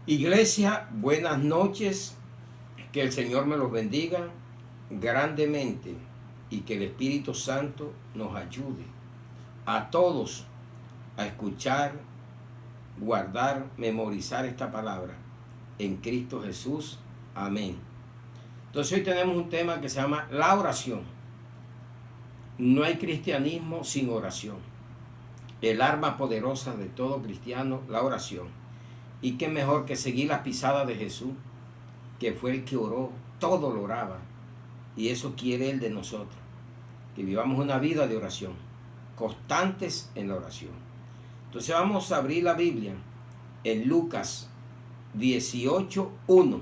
Iglesia, buenas noches, que el Señor me los bendiga grandemente y que el Espíritu Santo nos ayude a todos a escuchar, guardar, memorizar esta palabra en Cristo Jesús. Amén. Entonces hoy tenemos un tema que se llama la oración. No hay cristianismo sin oración. El arma poderosa de todo cristiano, la oración. Y qué mejor que seguir las pisadas de Jesús, que fue el que oró, todo lo oraba. Y eso quiere Él de nosotros, que vivamos una vida de oración, constantes en la oración. Entonces vamos a abrir la Biblia en Lucas 18:1.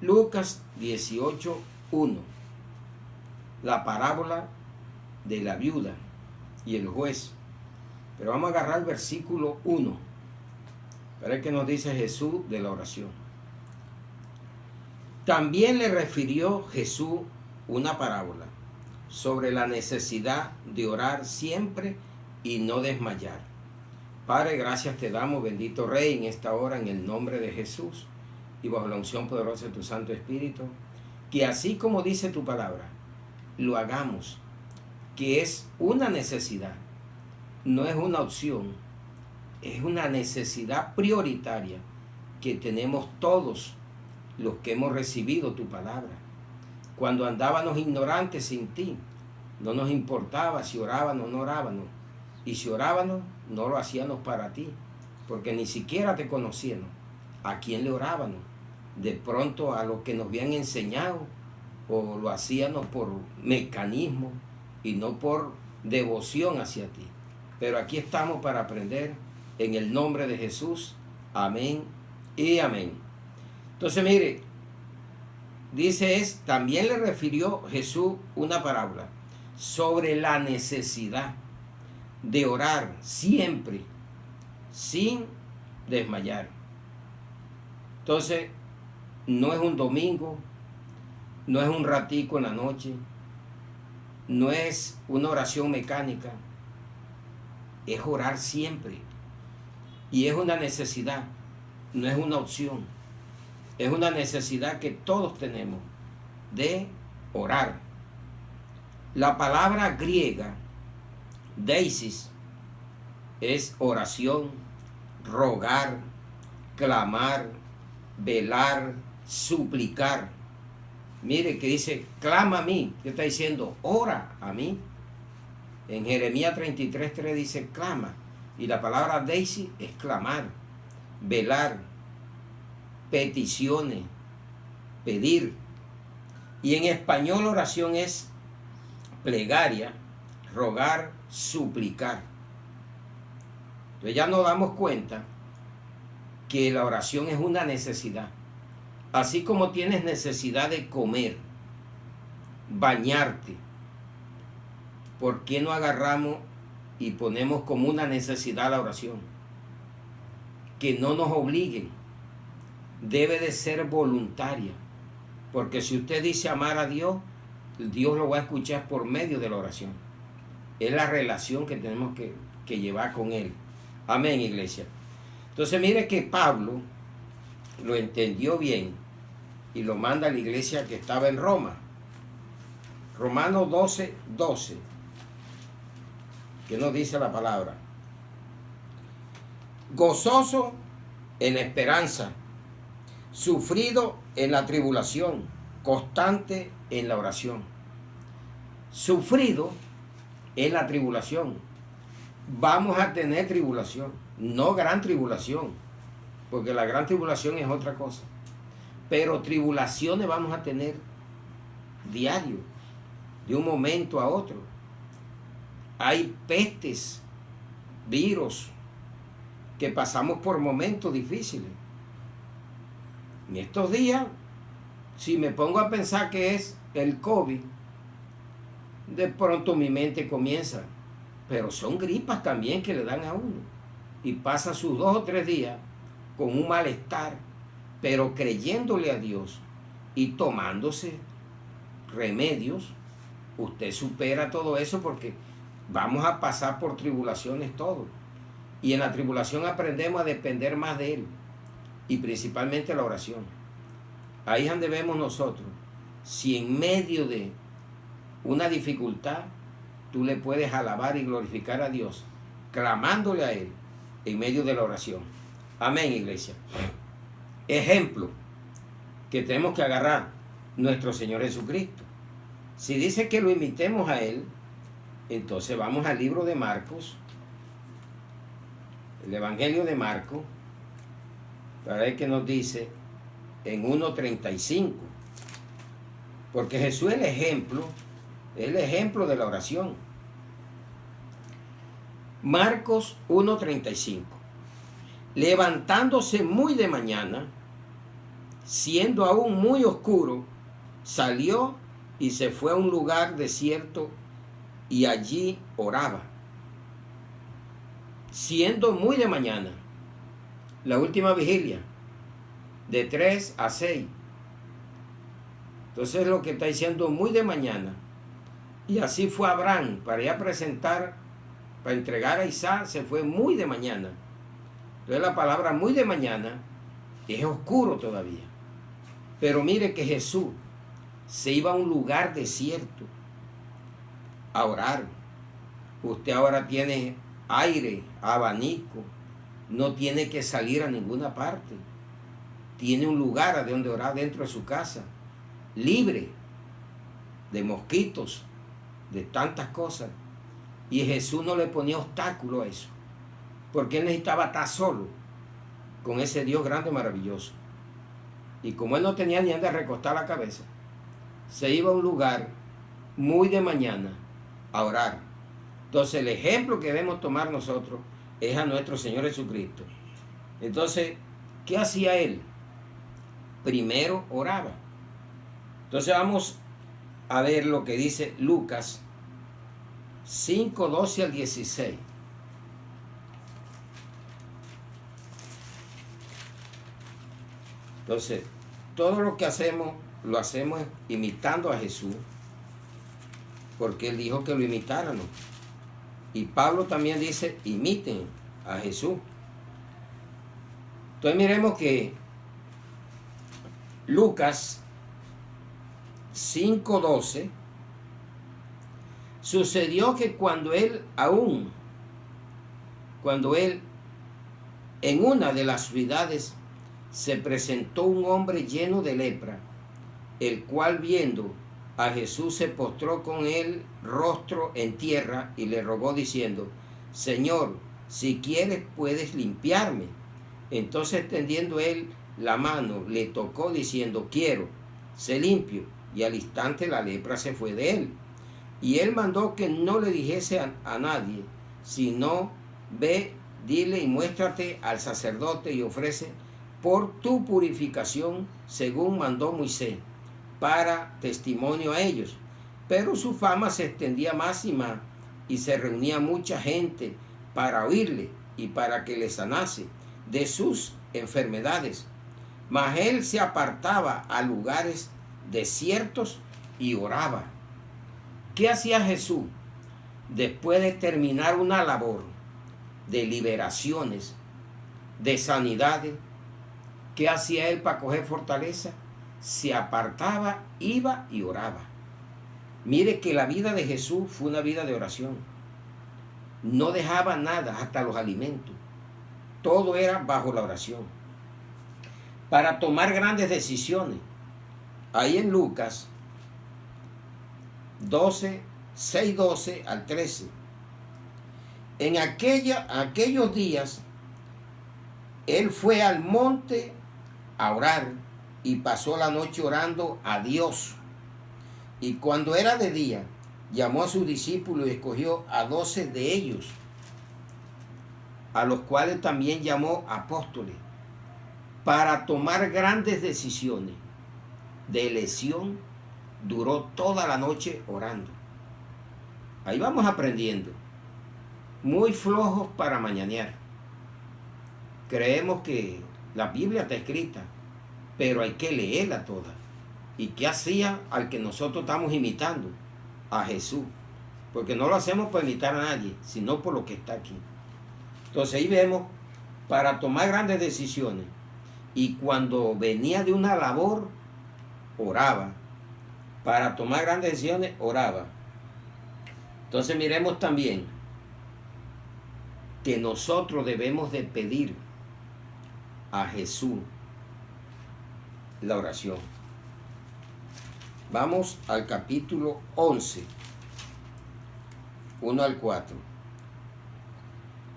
Lucas 18:1. La parábola de la viuda y el juez. Pero vamos a agarrar el versículo 1. Pero es que nos dice Jesús de la oración. También le refirió Jesús una parábola sobre la necesidad de orar siempre y no desmayar. Padre, gracias te damos, bendito Rey, en esta hora, en el nombre de Jesús y bajo la unción poderosa de tu Santo Espíritu, que así como dice tu palabra, lo hagamos, que es una necesidad, no es una opción. Es una necesidad prioritaria que tenemos todos los que hemos recibido tu palabra. Cuando andábamos ignorantes sin ti, no nos importaba si orábamos o no orábamos. Y si orábamos, no lo hacíamos para ti, porque ni siquiera te conocíamos. ¿A quién le orábamos? De pronto a los que nos habían enseñado, o lo hacíamos por mecanismo y no por devoción hacia ti. Pero aquí estamos para aprender. En el nombre de Jesús, amén y amén. Entonces mire, también le refirió Jesús una parábola sobre la necesidad de orar siempre, sin desmayar. Entonces, no es un domingo, no es un ratico en la noche, no es una oración mecánica, es orar siempre. Y es una necesidad, no es una opción. Es una necesidad que todos tenemos de orar. La palabra griega, deisis, es oración, rogar, clamar, velar, suplicar. Mire que dice, clama a mí. ¿Qué está diciendo? Ora a mí. En Jeremías 33:3 dice, clama. Y la palabra deisis es clamar, velar, peticiones, pedir. Y en español oración es plegaria, rogar, suplicar. Entonces ya nos damos cuenta que la oración es una necesidad. Así como tienes necesidad de comer, bañarte, ¿por qué no agarramos y ponemos como una necesidad la oración? Que no nos obliguen. Debe de ser voluntaria. Porque si usted dice amar a Dios, Dios lo va a escuchar por medio de la oración. Es la relación que tenemos que llevar con Él. Amén, iglesia. Entonces mire que Pablo lo entendió bien y lo manda a la iglesia que estaba en Roma. Romanos 12:12. ¿Qué nos dice la palabra? Gozoso en la esperanza, sufrido en la tribulación, constante en la oración. Sufrido en la tribulación. Vamos a tener tribulación, no gran tribulación, porque la gran tribulación es otra cosa. Pero tribulaciones vamos a tener diario, de un momento a otro. Hay pestes, virus, que pasamos por momentos difíciles. En estos días, si me pongo a pensar que es el COVID, de pronto mi mente comienza, pero son gripas también que le dan a uno. Y pasa sus 2 o 3 días con un malestar, pero creyéndole a Dios y tomándose remedios, usted supera todo eso porque vamos a pasar por tribulaciones todos. Y en la tribulación aprendemos a depender más de Él, y principalmente la oración. Ahí es donde vemos nosotros, si en medio de una dificultad, tú le puedes alabar y glorificar a Dios, clamándole a Él en medio de la oración. Amén, iglesia. Ejemplo que tenemos que agarrar, nuestro Señor Jesucristo. Si dice que lo imitemos a Él, entonces vamos al libro de Marcos, el Evangelio de Marcos, para ver qué nos dice en 1:35. Porque Jesús es el ejemplo de la oración. Marcos 1:35. Levantándose muy de mañana, siendo aún muy oscuro, salió y se fue a un lugar desierto y allí oraba. Siendo muy de mañana, la última vigilia, de 3 a 6. Entonces lo que está diciendo muy de mañana. Y así fue Abraham para ir a presentar, para entregar a Isaac, se fue muy de mañana. Entonces la palabra muy de mañana es oscuro todavía. Pero mire que Jesús se iba a un lugar desierto a orar. Usted ahora tiene aire, abanico, no tiene que salir a ninguna parte. Tiene un lugar a donde orar dentro de su casa, libre de mosquitos, de tantas cosas. Y Jesús no le ponía obstáculo a eso, porque él necesitaba estar solo con ese Dios grande y maravilloso. Y como él no tenía ni donde recostar la cabeza, se iba a un lugar muy de mañana a orar. Entonces el ejemplo que debemos tomar nosotros es a nuestro Señor Jesucristo. Entonces, ¿qué hacía él? Primero oraba. Entonces vamos a ver lo que dice Lucas 5:12 al 16. Entonces, todo lo que hacemos, lo hacemos imitando a Jesús, porque Él dijo que lo imitáramos. Y Pablo también dice, imiten a Jesús. Entonces miremos que Lucas 5:12, sucedió que cuando él en una de las ciudades se presentó un hombre lleno de lepra, el cual viendo a Jesús se postró con el rostro en tierra y le rogó diciendo, Señor, si quieres puedes limpiarme. Entonces extendiendo él la mano le tocó diciendo, quiero, sé limpio. Y al instante la lepra se fue de él. Y él mandó que no le dijese a nadie, sino ve, dile y muéstrate al sacerdote y ofrece por tu purificación según mandó Moisés, para testimonio a ellos. Pero su fama se extendía más y más, y se reunía mucha gente para oírle y para que le sanase de sus enfermedades. Mas él se apartaba a lugares desiertos y oraba. ¿Qué hacía Jesús? Después de terminar una labor de liberaciones, de sanidades, ¿qué hacía él para coger fortaleza? Se apartaba, iba y oraba. Mire que la vida de Jesús fue una vida de oración. No dejaba nada, hasta los alimentos. Todo era bajo la oración. Para tomar grandes decisiones. Ahí en Lucas 6:12 al 13. En aquellos días, él fue al monte a orar y pasó la noche orando a Dios. Y cuando era de día, llamó a sus discípulos y escogió a 12 de ellos, a los cuales también llamó apóstoles, para tomar grandes decisiones de elección. Duró toda la noche orando. Ahí vamos aprendiendo. Muy flojos para mañanear. Creemos que la Biblia está escrita, pero hay que leerla toda. ¿Y qué hacía al que nosotros estamos imitando? A Jesús. Porque no lo hacemos para imitar a nadie, sino por lo que está aquí. Entonces ahí vemos, para tomar grandes decisiones, y cuando venía de una labor, oraba. Para tomar grandes decisiones, oraba. Entonces miremos también que nosotros debemos de pedir a Jesús la oración. Vamos al capítulo 11, 1 al 4.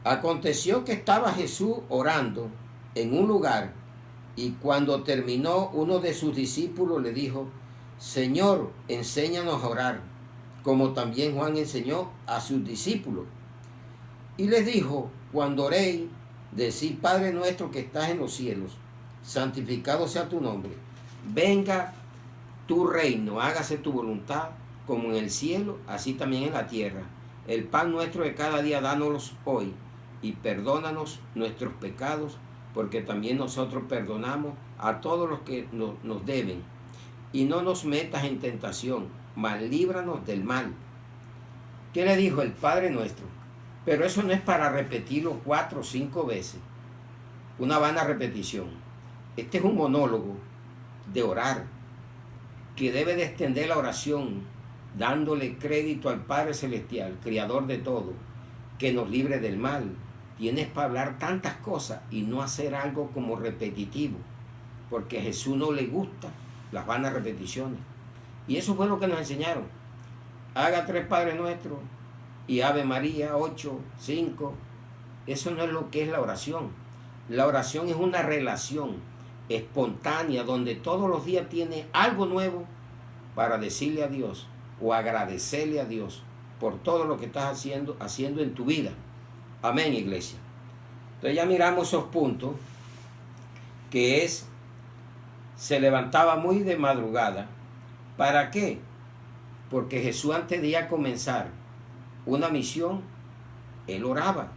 Aconteció que estaba Jesús orando en un lugar, y cuando terminó, uno de sus discípulos le dijo: Señor, enséñanos a orar, como también Juan enseñó a sus discípulos. Y les dijo: cuando oréis, decid: Padre nuestro que estás en los cielos, santificado sea tu nombre. Venga tu reino, hágase tu voluntad, como en el cielo, así también en la tierra. El pan nuestro de cada día, dánoslo hoy, y perdónanos nuestros pecados, porque también nosotros perdonamos a todos los que nos deben. Y no nos metas en tentación, mas líbranos del mal. ¿Qué le dijo el Padre nuestro? Pero eso no es para repetirlo 4 o 5 veces, una vana repetición. Este es un monólogo de orar, que debe de extender la oración, dándole crédito al Padre Celestial, Creador de todo, que nos libre del mal. Tienes para hablar tantas cosas y no hacer algo como repetitivo, porque a Jesús no le gusta las vanas repeticiones. Y eso fue lo que nos enseñaron. Haga 3 Padres Nuestros y Ave María, 8, 5. Eso no es lo que es la oración. La oración es una relación espontánea, donde todos los días tiene algo nuevo para decirle a Dios o agradecerle a Dios por todo lo que estás haciendo en tu vida. Amén, iglesia. Entonces ya miramos esos puntos, que es, se levantaba muy de madrugada. ¿Para qué? Porque Jesús, antes de ya comenzar una misión, él oraba.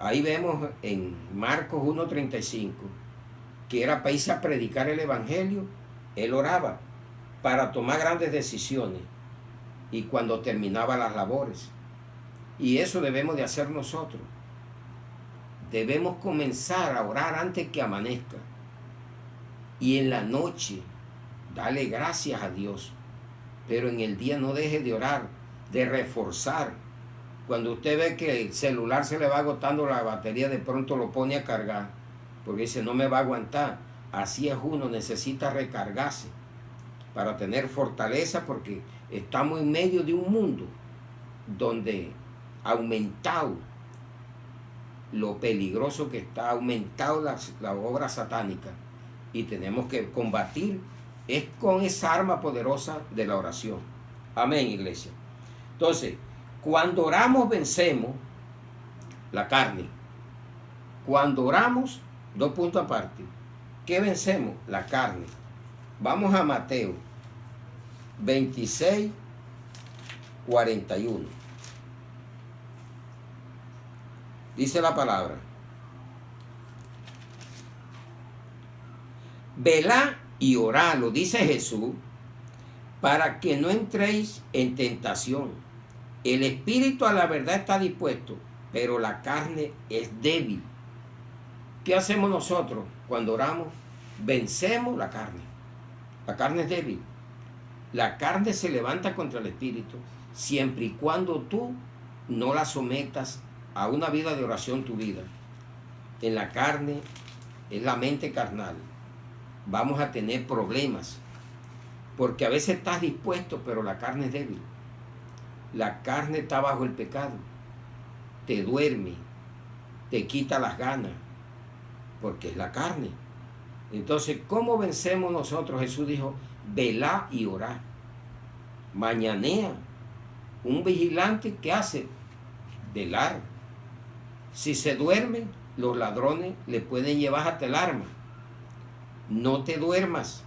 Ahí vemos en Marcos 1:35 que era para irse a predicar el evangelio. Él oraba para tomar grandes decisiones y cuando terminaba las labores. Y eso debemos de hacer nosotros. Debemos comenzar a orar antes que amanezca. Y en la noche, dale gracias a Dios. Pero en el día no deje de orar, de reforzar. Cuando usted ve que el celular se le va agotando la batería, de pronto lo pone a cargar, porque dice: no me va a aguantar. Así es, uno necesita recargarse para tener fortaleza, porque estamos en medio de un mundo donde ha aumentado lo peligroso que está, ha aumentado la obra satánica, y tenemos que combatir es con esa arma poderosa de la oración. Amén, iglesia. Entonces, cuando oramos vencemos la carne. Cuando oramos, 2 puntos aparte, ¿qué vencemos? La carne. Vamos a Mateo 26, 41. Dice la palabra: velad y orad, lo dice Jesús, para que no entréis en tentación. El espíritu a la verdad está dispuesto, pero la carne es débil. ¿Qué hacemos nosotros cuando oramos? Vencemos la carne. La carne es débil. La carne se levanta contra el espíritu siempre y cuando tú no la sometas a una vida de oración, tu vida. En la carne es la mente carnal. Vamos a tener problemas, porque a veces estás dispuesto, pero la carne es débil. La carne está bajo el pecado, te duerme, te quita las ganas, porque es la carne. Entonces, ¿cómo vencemos nosotros? Jesús dijo: velá y orá. Mañanea. Un vigilante, ¿qué hace? Velar. Si se duerme, los ladrones le pueden llevar hasta el arma. No te duermas.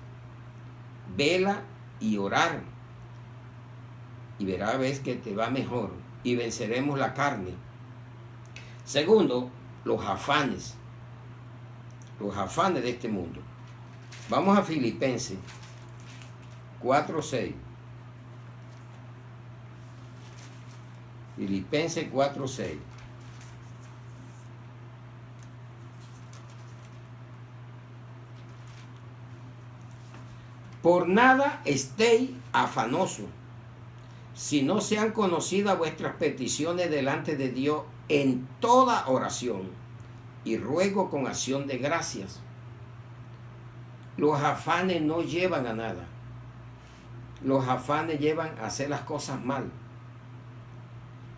Vela y orar. Y verás, ves que te va mejor. Y venceremos la carne. Segundo, los afanes. Los afanes de este mundo. Vamos a Filipenses 4:6. Filipenses 4:6. Por nada estéis afanosos, si no sean conocidas vuestras peticiones delante de Dios en toda oración y ruego con acción de gracias. Los afanes no llevan a nada. Los afanes llevan a hacer las cosas mal.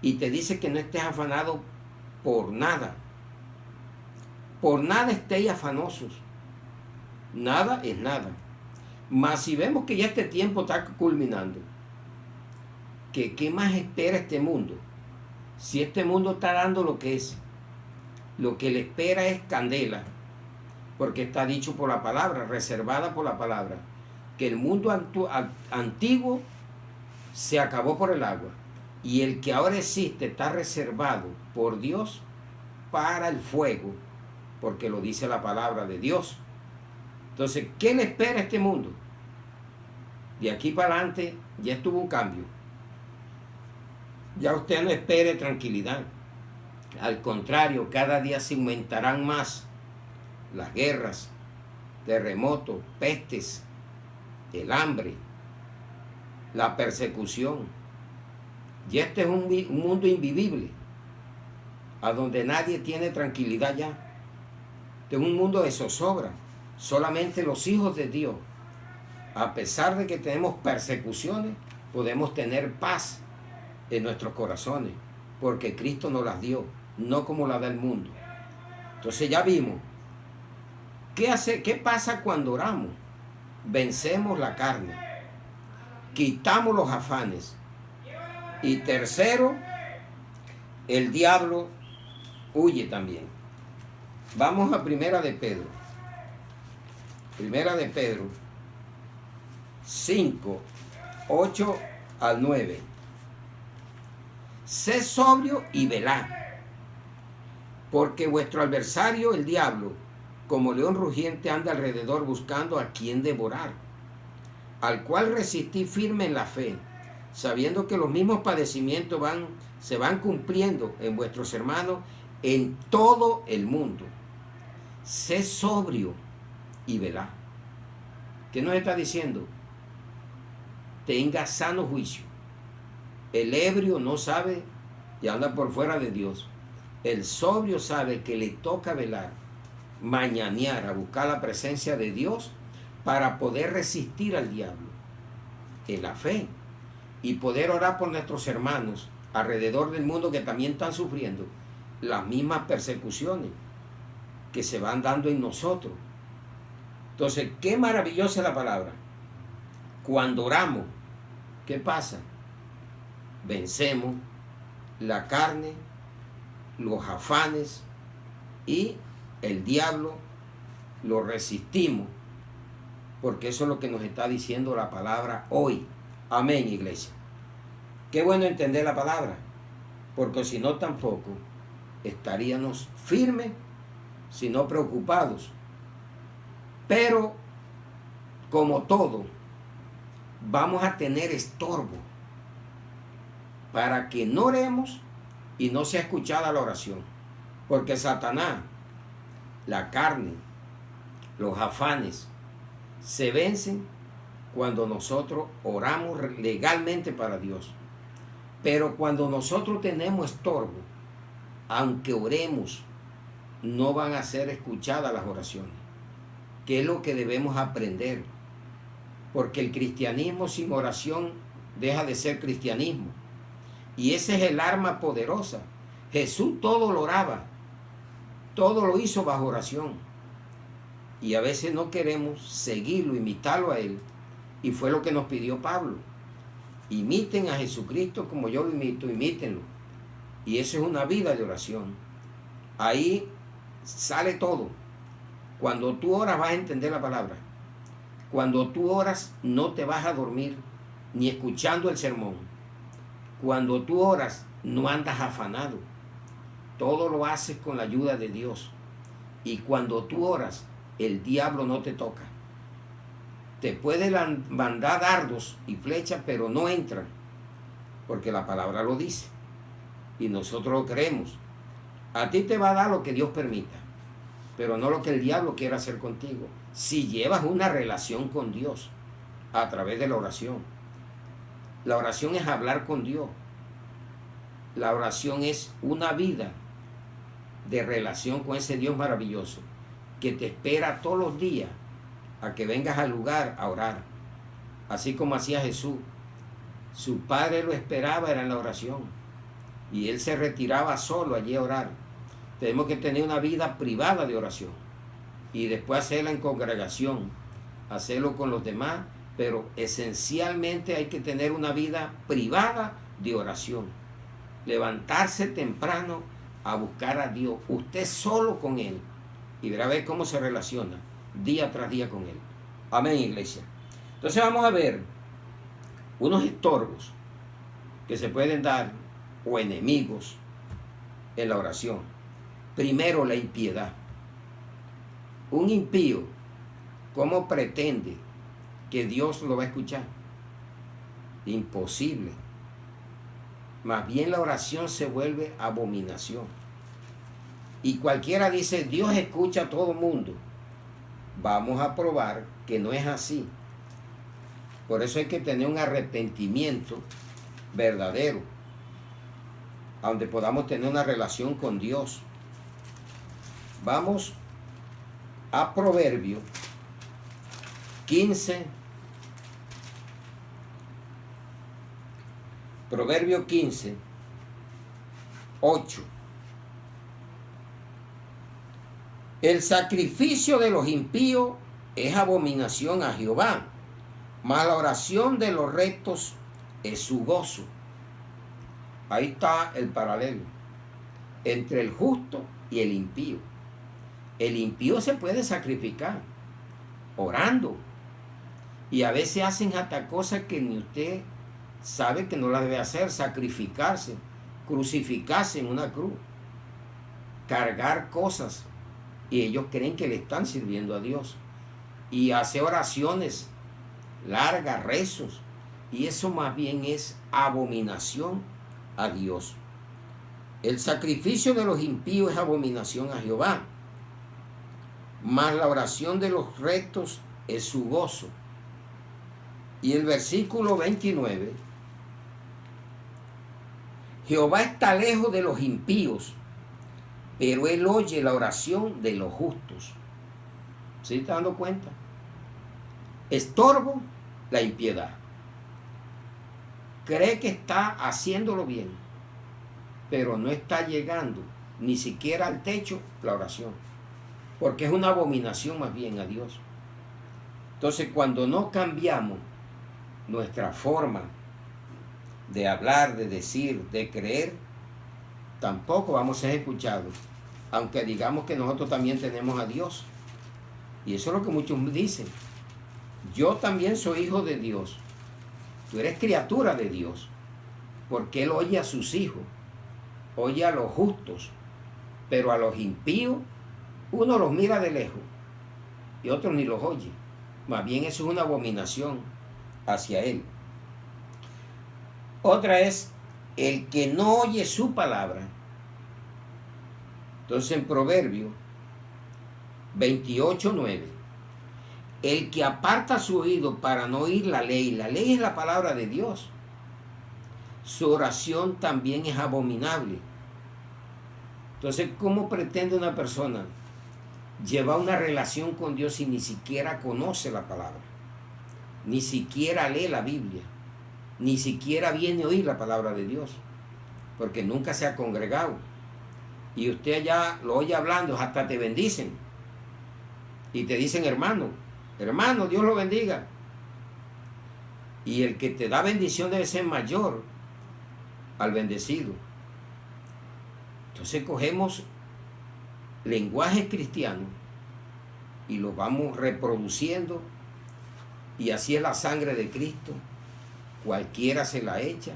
Y te dice que no estés afanado por nada. Por nada estéis afanosos. Nada es nada. Mas si vemos que ya este tiempo está culminando, ¿qué más espera este mundo? Si este mundo está dando lo que es, lo que le espera es candela, porque está dicho por la palabra, reservada por la palabra, que el mundo antiguo se acabó por el agua, y el que ahora existe está reservado por Dios para el fuego, porque lo dice la palabra de Dios. Entonces, ¿qué le espera a este mundo? De aquí para adelante ya estuvo un cambio. Ya usted no espere tranquilidad. Al contrario, cada día se aumentarán más las guerras, terremotos, pestes, el hambre, la persecución. Y este es un mundo invivible, a donde nadie tiene tranquilidad ya. Este es un mundo de zozobra. Solamente los hijos de Dios, a pesar de que tenemos persecuciones, podemos tener paz en nuestros corazones, porque Cristo nos las dio, no como la del mundo. Entonces ya vimos, ¿qué pasa cuando oramos? Vencemos la carne, quitamos los afanes. Y tercero, el diablo huye también. Vamos a Primera de Pedro. Primera de Pedro 5, 8 al 9. Sed sobrio y velad, porque vuestro adversario, el diablo, como león rugiente, anda alrededor buscando a quien devorar, al cual resistid firme en la fe, sabiendo que los mismos padecimientos se van cumpliendo en vuestros hermanos en todo el mundo. Sed sobrio y velad. ¿Qué nos está diciendo? Tenga sano juicio. El ebrio no sabe y anda por fuera de Dios. El sobrio sabe que le toca velar, mañanear, a buscar la presencia de Dios para poder resistir al diablo en la fe y poder orar por nuestros hermanos alrededor del mundo que también están sufriendo las mismas persecuciones que se van dando en nosotros. Entonces, qué maravillosa es la palabra. Cuando oramos, ¿qué pasa? Vencemos la carne, los afanes y el diablo lo resistimos, porque eso es lo que nos está diciendo la palabra hoy. Amén, iglesia. Qué bueno entender la palabra, porque si no tampoco estaríamos firmes, sino preocupados. Pero, como todo, vamos a tener estorbo para que no oremos y no sea escuchada la oración. Porque Satanás, la carne, los afanes, se vencen cuando nosotros oramos legalmente para Dios. Pero cuando nosotros tenemos estorbo, aunque oremos, no van a ser escuchadas las oraciones. ¿Qué es lo que debemos aprender? Porque el cristianismo sin oración deja de ser cristianismo. Y ese es el arma poderosa. Jesús todo lo oraba, todo lo hizo bajo oración. Y a veces no queremos seguirlo, imitarlo a Él. Y fue lo que nos pidió Pablo. Imiten a Jesucristo como yo lo imito, imítenlo. Y eso es una vida de oración. Ahí sale todo. Cuando tú oras vas a entender la palabra. Cuando tú oras no te vas a dormir ni escuchando el sermón. Cuando tú oras no andas afanado. Todo lo haces con la ayuda de Dios. Y cuando tú oras, el diablo no te toca. Te puede mandar dardos y flechas, pero no entran. Porque la palabra lo dice. Y nosotros lo creemos. A ti te va a dar lo que Dios permita, pero no lo que el diablo quiera hacer contigo. Si llevas una relación con Dios, a través de la oración. La oración es hablar con Dios. La oración es una vida de relación con ese Dios maravilloso que te espera todos los días a que vengas al lugar a orar. Así como hacía Jesús. Su padre lo esperaba, era en la oración. Y él se retiraba solo allí a orar. Tenemos que tener una vida privada de oración. Y después hacerla en congregación. Hacerlo con los demás. Pero esencialmente hay que tener una vida privada de oración. Levantarse temprano a buscar a Dios. Usted solo con Él. Y verá a ver cómo se relaciona día tras día con Él. Amén, iglesia. Entonces vamos a ver unos estorbos que se pueden dar o enemigos en la oración. Primero, la impiedad. Un impío, ¿cómo pretende que Dios lo va a escuchar? Imposible. Más bien la oración se vuelve abominación. Y cualquiera dice, Dios escucha a todo mundo. Vamos a probar que no es así. Por eso hay que tener un arrepentimiento verdadero, donde podamos tener una relación con Dios. Vamos a Proverbio 15. Proverbio 15, 8. El sacrificio de los impíos es abominación a Jehová, mas la oración de los rectos es su gozo. Ahí está el paralelo entre el justo y el impío. El impío se puede sacrificar orando, y a veces hacen hasta cosas que ni usted sabe que no las debe hacer: sacrificarse, crucificarse en una cruz, cargar cosas, y ellos creen que le están sirviendo a Dios, y hace oraciones largas, rezos, y eso más bien es abominación a Dios. El sacrificio de los impíos es abominación a Jehová, mas la oración de los rectos es su gozo. Y el versículo 29, Jehová está lejos de los impíos, pero él oye la oración de los justos. ¿Sí está dando cuenta? Estorbo, la impiedad. Cree que está haciéndolo bien, pero no está llegando ni siquiera al techo la oración, porque es una abominación más bien a Dios. Entonces, cuando no cambiamos nuestra forma de hablar, de decir, de creer, tampoco vamos a ser escuchados, aunque digamos que nosotros también tenemos a Dios. Y eso es lo que muchos dicen: yo también soy hijo de Dios. Tú eres criatura de Dios, porque Él oye a sus hijos, oye a los justos, pero a los impíos uno los mira de lejos y otros ni los oye. Más bien eso es una abominación hacia Él. Otra es el que no oye su palabra. Entonces en Proverbio 28:9, el que aparta su oído para no oír la ley es la palabra de Dios, su oración también es abominable. Entonces, ¿cómo pretende una persona llevar una relación con Dios si ni siquiera conoce la palabra? Ni siquiera lee la Biblia, ni siquiera viene a oír la palabra de Dios, porque nunca se ha congregado. Y usted allá lo oye hablando, hasta te bendicen y te dicen hermano, Dios lo bendiga. Y el que te da bendición debe ser mayor al bendecido. Entonces cogemos lenguaje cristiano y lo vamos reproduciendo, y así es la sangre de Cristo. Cualquiera se la echa,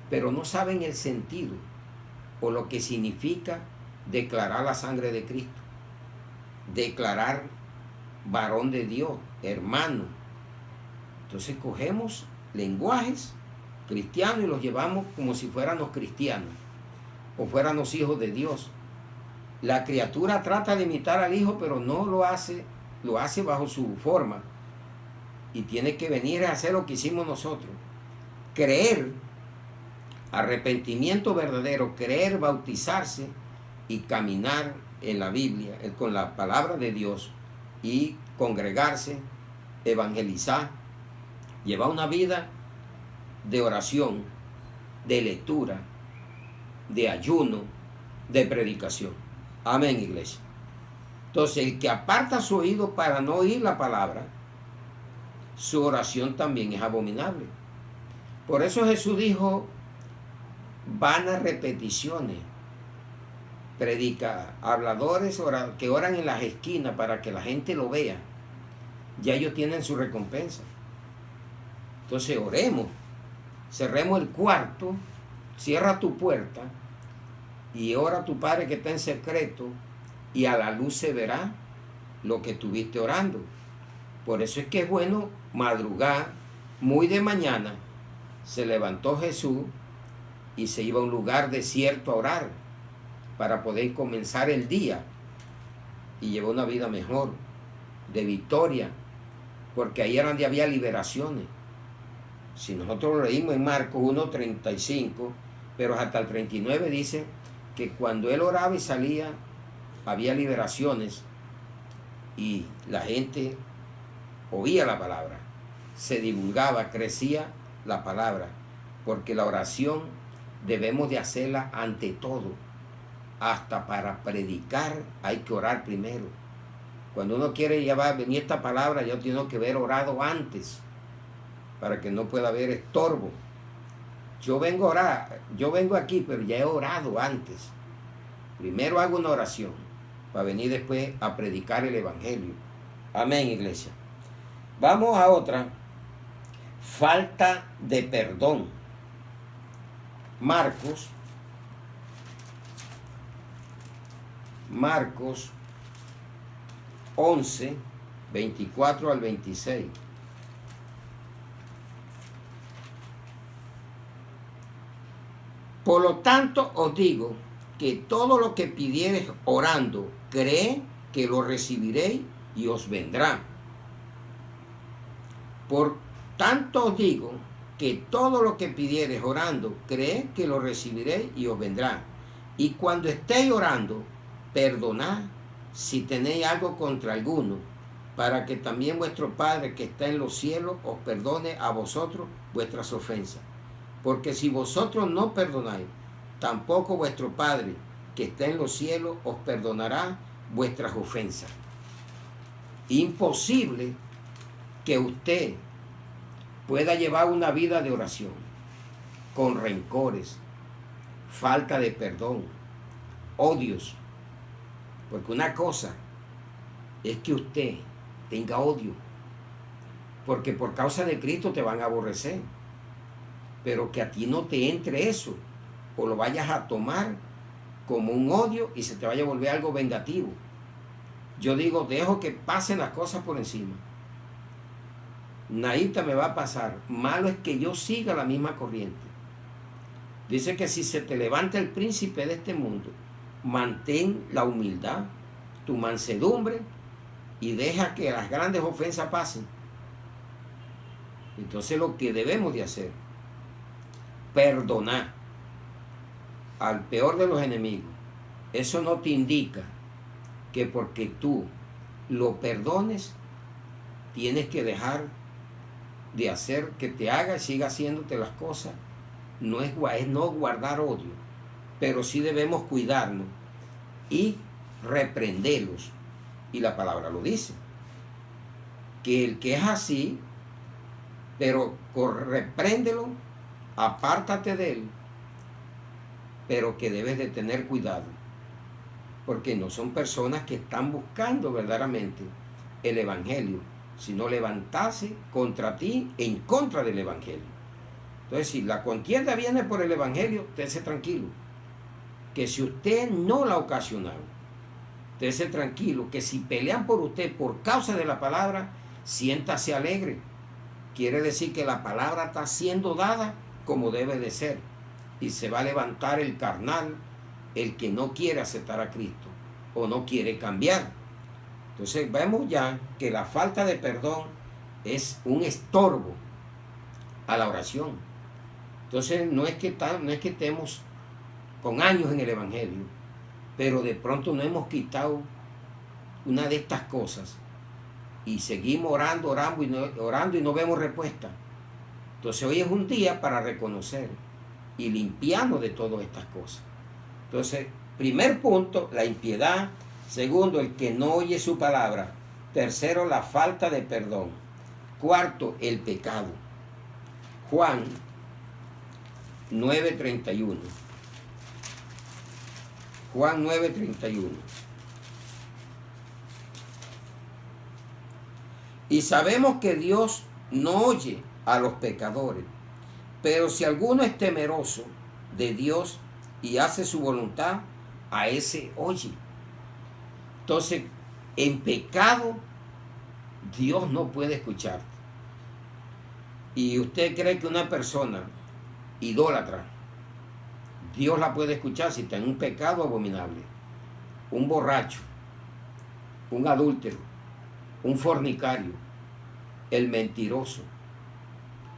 pero no saben el sentido o lo que significa declarar la sangre de Cristo, declarar varón de Dios, hermano. Entonces cogemos lenguajes cristianos y los llevamos como si fuéramos cristianos o fuéramos hijos de Dios. La criatura trata de imitar al hijo, pero no lo hace, lo hace bajo su forma. y tiene que venir a hacer lo que hicimos nosotros. Creer, arrepentimiento verdadero, creer, bautizarse y caminar en la Biblia, con la palabra de Dios, y congregarse, evangelizar, llevar una vida de oración, de lectura, de ayuno, de predicación. Amén, iglesia. Entonces, el que aparta su oído para no oír la palabra, su oración también es abominable. Por eso Jesús dijo, vanas repeticiones, predica, habladores que oran en las esquinas para que la gente lo vea. Ya ellos tienen su recompensa. Entonces oremos, cerremos el cuarto, cierra tu puerta y ora a tu Padre que está en secreto, y a la luz se verá lo que estuviste orando. Por eso es que es bueno madrugar muy de mañana. Se levantó Jesús y se iba a un lugar desierto a orar para poder comenzar el día y llevar una vida mejor, de victoria, porque ahí era donde había liberaciones. Si nosotros lo leímos en Marcos 1:35, pero hasta el 39 dice que cuando él oraba y salía, había liberaciones y la gente oía la palabra, se divulgaba, crecía la palabra, porque la oración debemos de hacerla ante todo. Hasta para predicar hay que orar primero. Cuando uno quiere llevar, venir esta palabra, yo tengo que haber orado antes, para que no pueda haber estorbo. Yo vengo a orar, yo vengo aquí, pero ya he orado antes. Primero hago una oración, para venir después a predicar el evangelio. Amén, iglesia. Vamos a otra. Falta de perdón. Marcos 11, 24 al 26. Por lo tanto os digo que todo lo que pidiereis orando, creed que lo recibiréis y os vendrá. Por tanto os digo que todo lo que pidiereis orando, creed que lo recibiréis y os vendrá. Y cuando estéis orando, perdonad si tenéis algo contra alguno, para que también vuestro Padre que está en los cielos os perdone a vosotros vuestras ofensas. Porque si vosotros no perdonáis, tampoco vuestro Padre que está en los cielos os perdonará vuestras ofensas. Imposible que usted pueda llevar una vida de oración con rencores, falta de perdón, odios. Porque una cosa es que usted tenga odio, porque por causa de Cristo te van a aborrecer, pero que a ti no te entre eso, o lo vayas a tomar como un odio y se te vaya a volver algo vengativo. Yo digo, dejo que pasen las cosas por encima. Nadita me va a pasar. Malo es que yo siga la misma corriente. Dice que si se te levanta el príncipe de este mundo, mantén la humildad, tu mansedumbre, y deja que las grandes ofensas pasen. Entonces lo que debemos de hacer, perdonar al peor de los enemigos. Eso no te indica que porque tú lo perdones, tienes que dejar de hacer que te haga y siga haciéndote las cosas. No es no guardar odio, pero sí debemos cuidarnos y reprenderlos. Y la palabra lo dice, que el que es así, pero repréndelo, apártate de él, pero que debes de tener cuidado, porque no son personas que están buscando verdaderamente el evangelio, sino levantarse contra ti en contra del evangelio. Entonces, si la contienda viene por el evangelio, estése tranquilo, que si usted no la ha ocasionado, estése tranquilo, que si pelean por usted por causa de la palabra, siéntase alegre. Quiere decir que la palabra está siendo dada como debe de ser, y se va a levantar el carnal, el que no quiere aceptar a Cristo o no quiere cambiar. Entonces vemos ya que la falta de perdón es un estorbo a la oración. Entonces no es que estemos con años en el Evangelio, pero de pronto no hemos quitado una de estas cosas y seguimos orando y no vemos respuesta. Entonces hoy es un día para reconocer y limpiarnos de todas estas cosas. Entonces, primer punto, la impiedad. Segundo, el que no oye su palabra. Tercero, la falta de perdón. Cuarto, el pecado. Juan 9:31. Juan 9:31. Y sabemos que Dios no oye a los pecadores, pero si alguno es temeroso de Dios y hace su voluntad, a ese oye. Entonces, en pecado, Dios no puede escucharte. Y usted cree que una persona idólatra, Dios la puede escuchar si está en un pecado abominable. Un borracho, un adúltero, un fornicario, el mentiroso.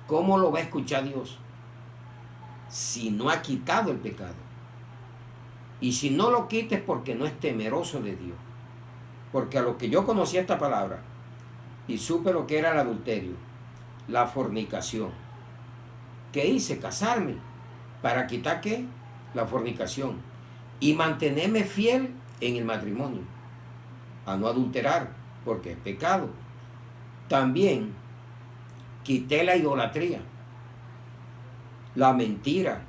¿Cómo lo va a escuchar Dios si no ha quitado el pecado? Y si no lo quita es porque no es temeroso de Dios. Porque a lo que yo conocí esta palabra y supe lo que era el adulterio, la fornicación, ¿qué hice? Casarme. ¿Para quitar qué? La fornicación. Y mantenerme fiel en el matrimonio. A no adulterar, porque es pecado. También quité la idolatría, la mentira.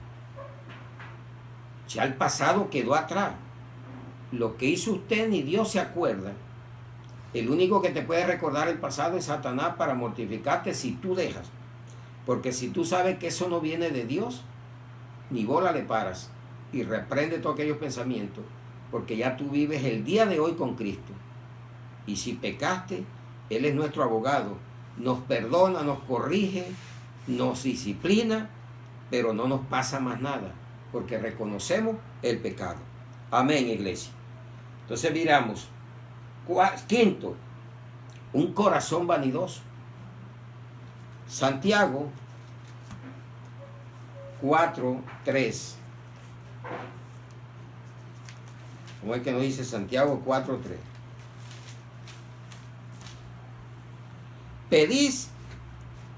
Ya el pasado quedó atrás. Lo que hizo usted ni Dios se acuerda. El único que te puede recordar el pasado es Satanás para mortificarte si tú dejas. Porque si tú sabes que eso no viene de Dios, ni bola le paras y reprende todos aquellos pensamientos, porque ya tú vives el día de hoy con Cristo. Y si pecaste, Él es nuestro abogado. Nos perdona, nos corrige, nos disciplina, pero no nos pasa más nada, porque reconocemos el pecado. Amén, iglesia. Entonces miramos. Quinto, un corazón vanidoso. Santiago 4:3. ¿Cómo es que nos dice Santiago 4:3? Pedís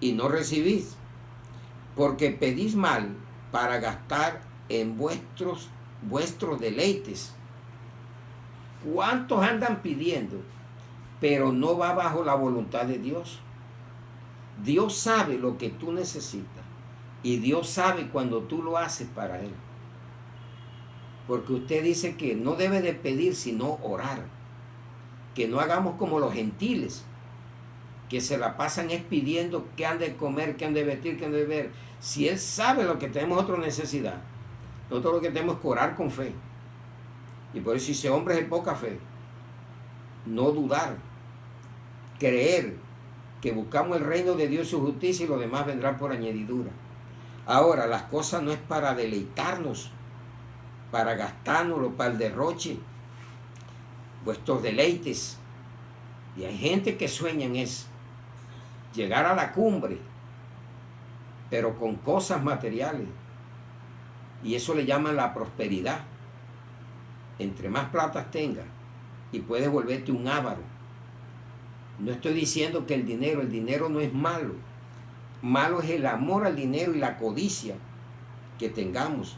y no recibís, porque pedís mal para gastar en vuestros deleites. ¿Cuántos andan pidiendo, pero no va bajo la voluntad de Dios? Dios sabe lo que tú necesitas y Dios sabe cuando tú lo haces para Él. Porque usted dice que no debe de pedir sino orar. Que no hagamos como los gentiles, que se la pasan es pidiendo que han de comer, que han de vestir, que han de beber. Si Él sabe lo que tenemos otra necesidad, nosotros lo que tenemos es orar con fe. Y por eso dice, hombres de poca fe, no dudar, creer que buscamos el reino de Dios y su justicia y lo demás vendrá por añadidura. Ahora, las cosas no es para deleitarnos, para gastárnoslo, para el derroche, vuestros deleites. Y hay gente que sueña en eso, llegar a la cumbre, pero con cosas materiales. Y eso le llaman la prosperidad. Entre más plata tengas y puedes volverte un avaro. No estoy diciendo que el dinero no es malo. Malo es el amor al dinero y la codicia que tengamos.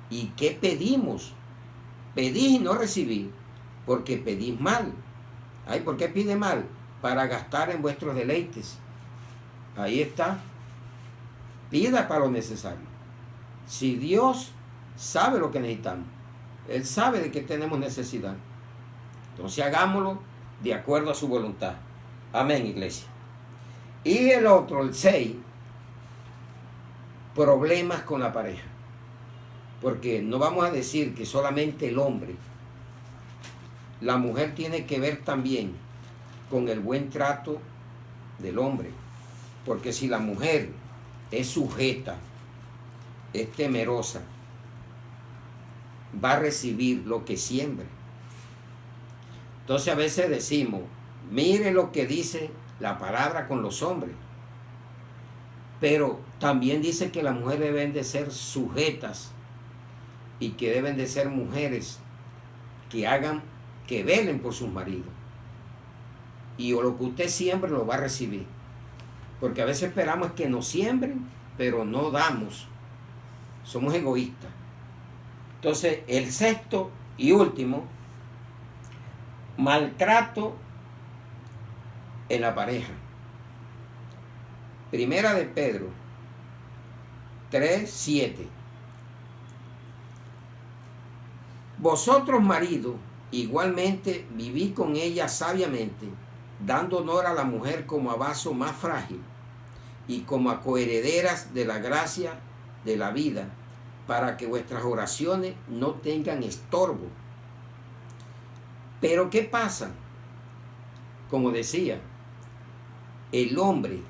¿Y qué pedimos? Pedís y no recibís, porque pedís mal. Ay, ¿por qué pide mal? Para gastar en vuestros deleites. Ahí está. Pida para lo necesario. Si Dios sabe lo que necesitamos, Él sabe de qué tenemos necesidad, entonces hagámoslo de acuerdo a su voluntad. Amén, iglesia. Y el otro, el 6, problemas con la pareja. Porque no vamos a decir que solamente el hombre. La mujer tiene que ver también con el buen trato del hombre. Porque si la mujer es sujeta, es temerosa, va a recibir lo que siembre. Entonces a veces decimos, mire lo que dice la palabra con los hombres. Pero también dice que las mujeres deben de ser sujetas y que deben de ser mujeres que velen por sus maridos. Y lo que usted siembre lo va a recibir. Porque a veces esperamos que nos siembren, pero no damos. Somos egoístas. Entonces, el sexto y último, maltrato en la pareja. Primera de Pedro 3:7. Vosotros, maridos, igualmente vivid con ella sabiamente, dando honor a la mujer como a vaso más frágil y como a coherederas de la gracia de la vida, para que vuestras oraciones no tengan estorbo. Pero ¿qué pasa? Como decía, el hombre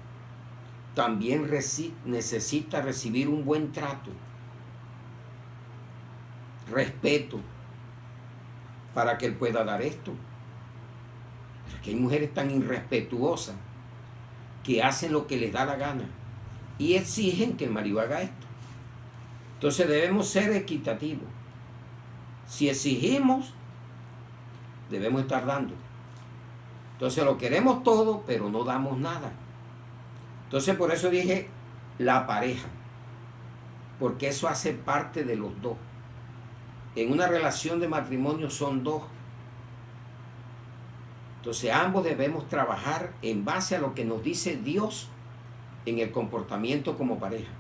también necesita recibir un buen trato, respeto, para que él pueda dar esto. Pero es que hay mujeres tan irrespetuosas que hacen lo que les da la gana y exigen que el marido haga esto. Entonces debemos ser equitativos. Si exigimos, debemos estar dando. Entonces lo queremos todo, pero no damos nada. Entonces por eso dije la pareja, porque eso hace parte de los dos. En una relación de matrimonio son dos. Entonces ambos debemos trabajar en base a lo que nos dice Dios en el comportamiento como pareja.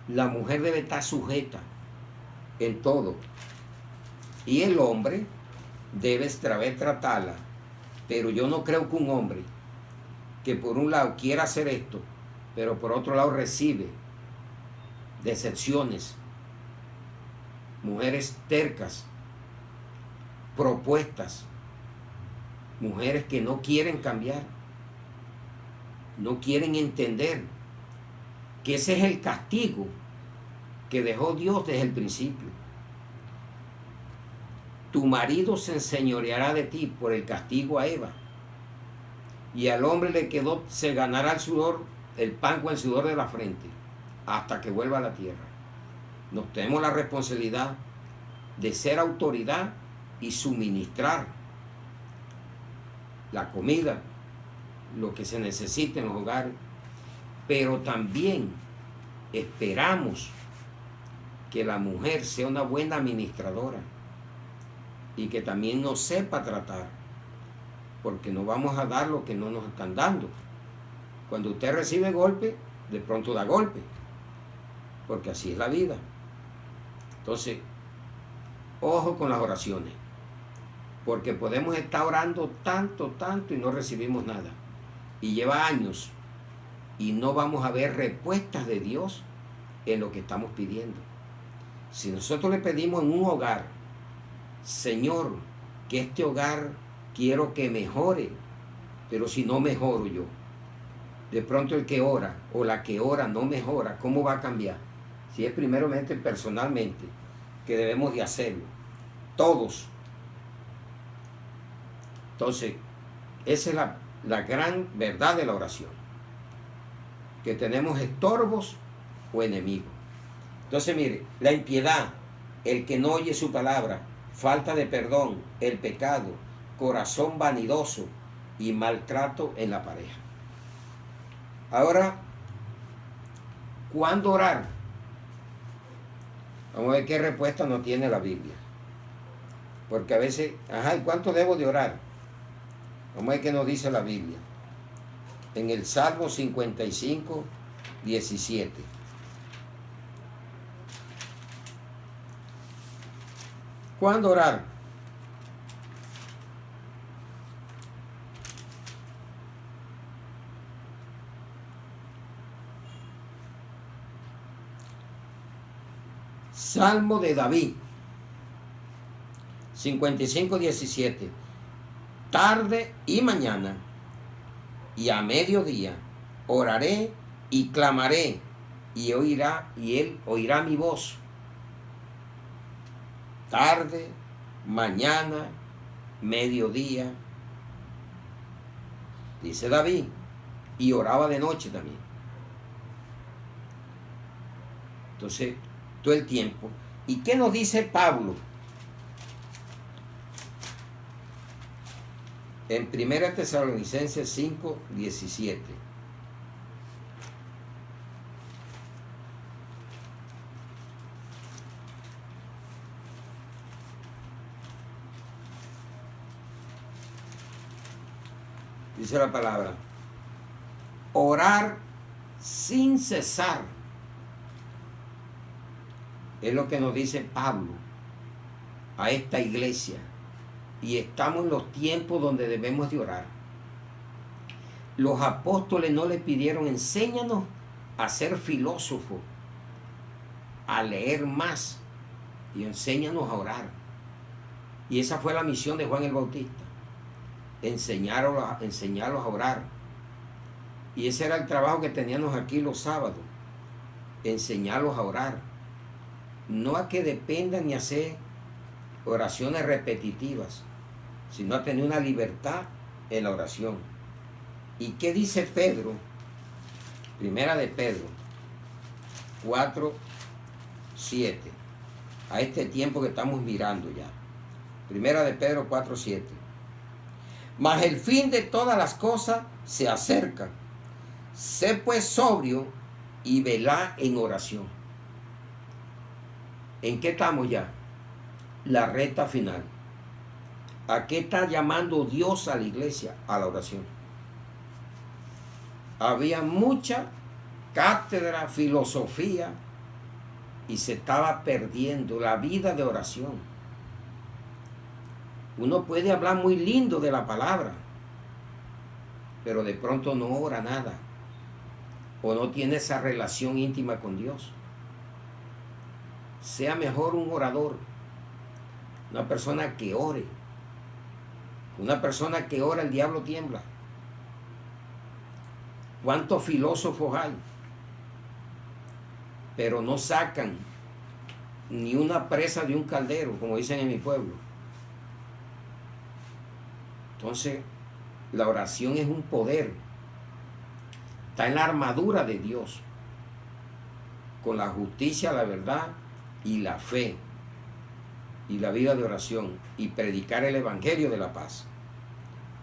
La mujer debe estar sujeta en todo. Y el hombre debe saber tratarla. Pero yo no creo que un hombre que por un lado quiera hacer esto, pero por otro lado recibe decepciones, mujeres tercas, propuestas, mujeres que no quieren cambiar, no quieren entender que ese es el castigo que dejó Dios desde el principio. Tu marido se enseñoreará de ti por el castigo a Eva, y al hombre le quedó, se ganará el sudor, el pan con el sudor de la frente, hasta que vuelva a la tierra. Nos tenemos la responsabilidad de ser autoridad y suministrar la comida, lo que se necesite en los hogares, pero también esperamos que la mujer sea una buena administradora y que también nos sepa tratar, porque no vamos a dar lo que no nos están dando. Cuando usted recibe golpe, de pronto da golpe, porque así es la vida. Entonces, ojo con las oraciones, porque podemos estar orando tanto y no recibimos nada, y lleva años y no vamos a ver respuestas de Dios en lo que estamos pidiendo. Si nosotros le pedimos en un hogar, Señor, que este hogar quiero que mejore, pero si no mejoro yo, de pronto el que ora o la que ora no mejora, ¿cómo va a cambiar? Si es primeramente personalmente que debemos de hacerlo, todos. Entonces, esa es la gran verdad de la oración, que tenemos estorbos o enemigos. Entonces, mire, la impiedad, el que no oye su palabra, falta de perdón, el pecado, corazón vanidoso y maltrato en la pareja. Ahora, ¿cuándo orar? Vamos a ver qué respuesta nos tiene la Biblia. Porque a veces, ¿y cuánto debo de orar? Vamos a ver qué nos dice la Biblia. En el Salmo 55, 17. ¿Cuándo orar? Salmo de David, 55, 17. Tarde y mañana y a mediodía oraré y clamaré, y él oirá mi voz. Tarde, mañana, mediodía. dice David, y oraba de noche también. Entonces, todo el tiempo. ¿Y qué nos dice Pablo? En 1 Tesalonicenses 5, 17. Dice la palabra, orar sin cesar. Es lo que nos dice Pablo a esta iglesia. Y estamos en los tiempos donde debemos de orar. Los apóstoles no le pidieron, enséñanos a ser filósofos, a leer más, y enséñanos a orar. Y esa fue la misión de Juan el Bautista. Enseñarlos a orar. Y ese era el trabajo que teníamos aquí los sábados. Enseñarlos a orar. No a que dependan ni hacer oraciones repetitivas, sino a tener una libertad en la oración. ¿Y qué dice Pedro? Primera de Pedro 4, 7. A este tiempo que estamos mirando ya. Primera de Pedro 4, 7. Mas el fin de todas las cosas se acerca. Sé pues sobrio y velá en oración. ¿En qué estamos ya? La recta final. ¿A qué está llamando Dios a la iglesia? A la oración. Había mucha cátedra, filosofía, y se estaba perdiendo la vida de oración. Uno puede hablar muy lindo de la palabra, pero de pronto no ora nada, o no tiene esa relación íntima con Dios. Sea mejor un orador, una persona que ore. Una persona que ora, el diablo tiembla. ¿Cuántos filósofos hay? Pero no sacan ni una presa de un caldero, como dicen en mi pueblo. Entonces, la oración es un poder. Está en la armadura de Dios, con la justicia, la verdad y la fe, y la vida de oración, y predicar el evangelio de la paz.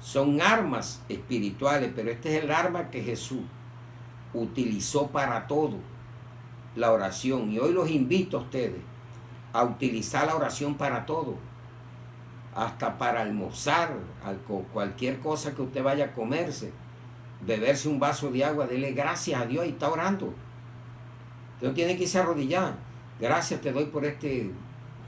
Son armas espirituales, pero este es el arma que Jesús utilizó para todo, la oración. Y hoy los invito a ustedes a utilizar la oración para todo, hasta para almorzar, cualquier cosa que usted vaya a comerse, beberse un vaso de agua, dele gracias a Dios y está orando. Usted no tiene que irse a arrodillar. Gracias te doy por este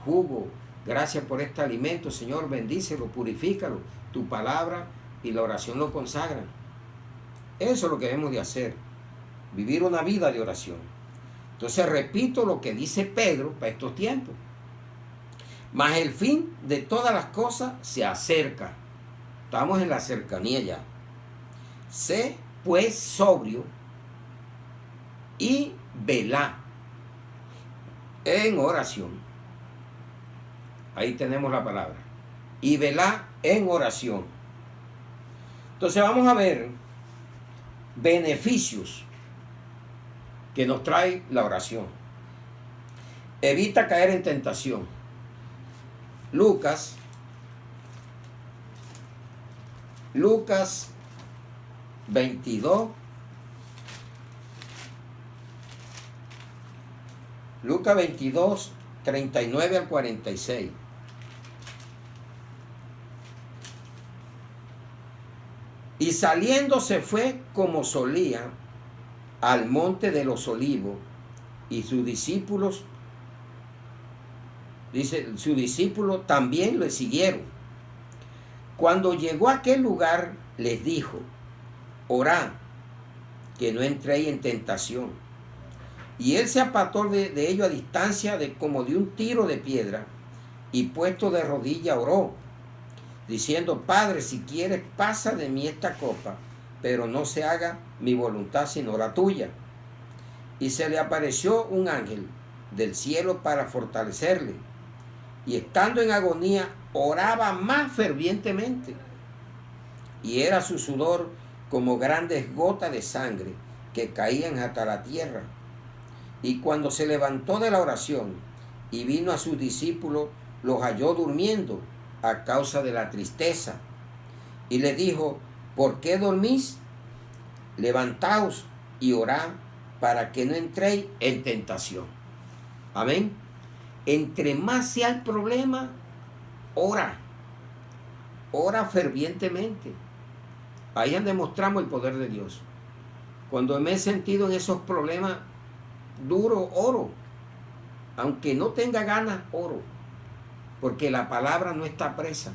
jugo, gracias por este alimento, Señor, bendícelo, purifícalo. Tu palabra y la oración lo consagran. Eso es lo que debemos de hacer, vivir una vida de oración. Entonces repito lo que dice Pedro para estos tiempos. Mas el fin de todas las cosas se acerca. Estamos en la cercanía ya. Sé pues sobrio y velá en oración. Ahí tenemos la palabra. Y velá en oración. Entonces vamos a ver beneficios que nos trae la oración. Evita caer en tentación. Lucas 22. Lucas 22, 39 al 46. Y saliendo se fue como solía al monte de los olivos, y sus discípulos, dice, sus discípulos también le siguieron. Cuando llegó a aquel lugar, les dijo, orad, que no entréis en tentación. Y él se apartó de ellos a distancia como de un tiro de piedra, y puesto de rodillas oró, diciendo, Padre, si quieres, pasa de mí esta copa, pero no se haga mi voluntad sino la tuya. Y se le apareció un ángel del cielo para fortalecerle, y estando en agonía oraba más fervientemente, y era su sudor como grandes gotas de sangre que caían hasta la tierra. Y cuando se levantó de la oración y vino a sus discípulos, los halló durmiendo a causa de la tristeza. Y les dijo: ¿por qué dormís? Levantaos y orad para que no entréis en tentación. Amén. Entre más sea el problema, ora. Ora fervientemente. Ahí demostramos el poder de Dios. Cuando me he sentido en esos problemas duros, oro. Aunque no tenga ganas, oro. Porque la palabra no está presa.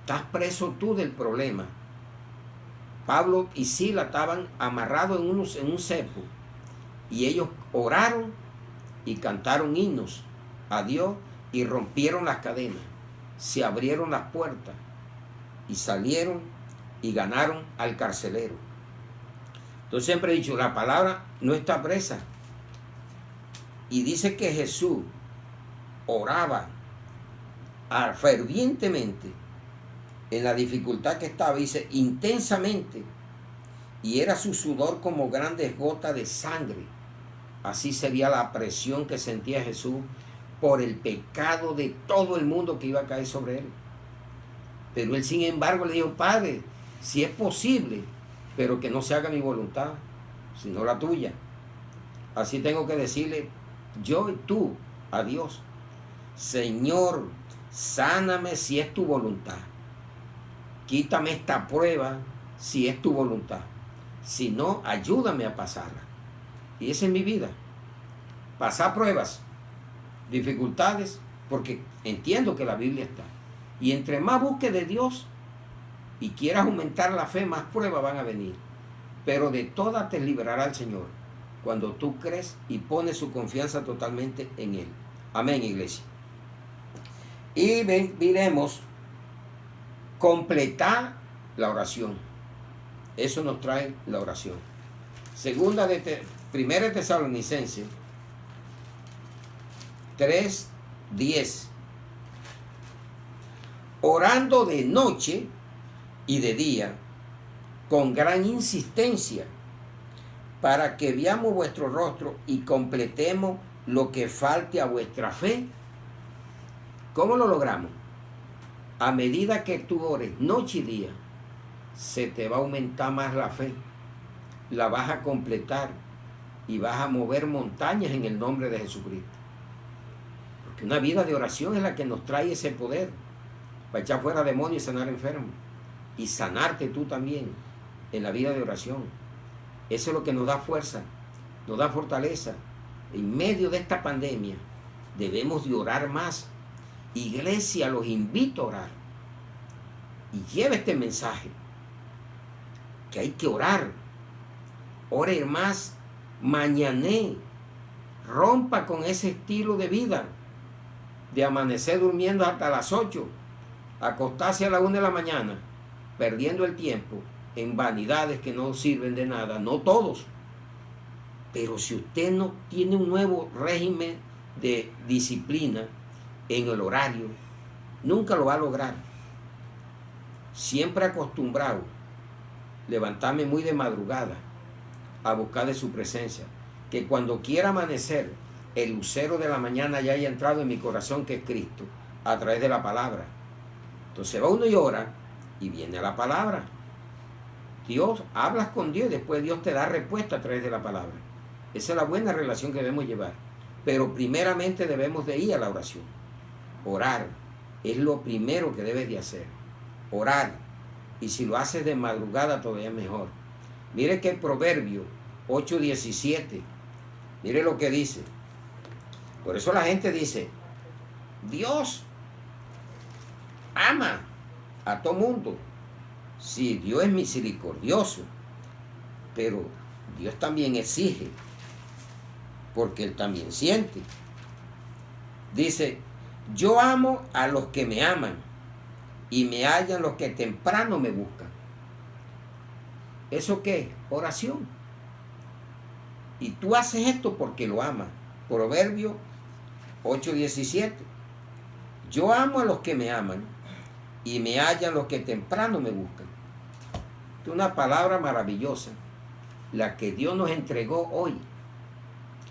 Estás preso tú del problema. Pablo y Silas estaban amarrados en un cepo. Y ellos oraron y cantaron himnos a Dios y rompieron las cadenas. Se abrieron las puertas y salieron y ganaron al carcelero. Entonces siempre he dicho, la palabra no está presa. Y dice que Jesús oraba fervientemente en la dificultad que estaba, dice, intensamente, y era su sudor como grandes gotas de sangre. Así sería la presión que sentía Jesús por el pecado de todo el mundo que iba a caer sobre él. Pero él, sin embargo, le dijo: Padre, si es posible, pero que no se haga mi voluntad, sino la tuya. Así tengo que decirle yo y tú a Dios: Señor, sáname si es tu voluntad. Quítame esta prueba si es tu voluntad. Si no, ayúdame a pasarla. Y esa es mi vida. Pasar pruebas, dificultades, porque entiendo que la Biblia está. Y entre más busques de Dios y quieras aumentar la fe, más pruebas van a venir. Pero de todas te librará el Señor cuando tú crees y pones su confianza totalmente en Él. Amén, iglesia. Y veremos completar la oración. Eso nos trae la oración. Primera de Tesalonicenses 3:10. Orando de noche y de día, con gran insistencia, para que veamos vuestro rostro y completemos lo que falte a vuestra fe. ¿Cómo lo logramos? A medida que tú ores noche y día, se te va a aumentar más la fe. La vas a completar y vas a mover montañas en el nombre de Jesucristo. Porque una vida de oración es la que nos trae ese poder para echar fuera demonios y sanar enfermos. Y sanarte tú también en la vida de oración. Eso es lo que nos da fuerza, nos da fortaleza. En medio de esta pandemia debemos de orar más. Iglesia, los invito a orar. Y lleve este mensaje, que hay que orar. Ore más, mañané. Rompa con ese estilo de vida, de amanecer durmiendo hasta las 8, acostarse a la 1 de la mañana, perdiendo el tiempo en vanidades que no sirven de nada. No todos. Pero si usted no tiene un nuevo régimen de disciplina en el horario, nunca lo va a lograr. Siempre acostumbrado levantarme muy de madrugada a buscar de su presencia, que cuando quiera amanecer, el lucero de la mañana ya haya entrado en mi corazón, que es Cristo, a través de la palabra. Entonces va uno y ora y viene la palabra. Dios, hablas con Dios y después Dios te da respuesta a través de la palabra. Esa es la buena relación que debemos llevar. Pero primeramente debemos de ir a la oración. Orar es lo primero que debes de hacer. Orar. Y si lo haces de madrugada, todavía mejor. Mire que el Proverbio 8:17. Mire lo que dice. Por eso la gente dice: Dios ama a todo mundo. Sí, Dios es misericordioso, pero Dios también exige, porque Él también siente. Dice: yo amo a los que me aman y me hallan los que temprano me buscan. ¿Eso qué? Oración. Y tú haces esto porque lo amas. Proverbio 8:17. Yo amo a los que me aman y me hallan los que temprano me buscan. Es una palabra maravillosa, la que Dios nos entregó hoy,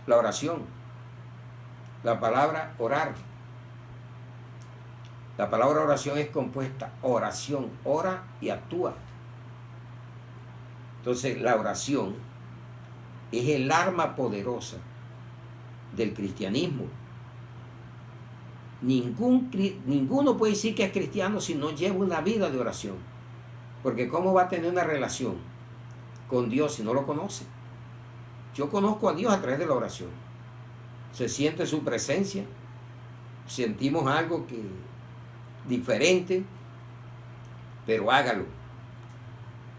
la oración, la palabra orar. La palabra oración es compuesta, oración, ora y actúa. Entonces la oración es el arma poderosa del cristianismo. Ninguno puede decir que es cristiano si no lleva una vida de oración. Porque ¿cómo va a tener una relación con Dios si no lo conoce? Yo conozco a Dios a través de la oración. Se siente su presencia, sentimos algo que diferente, pero hágalo.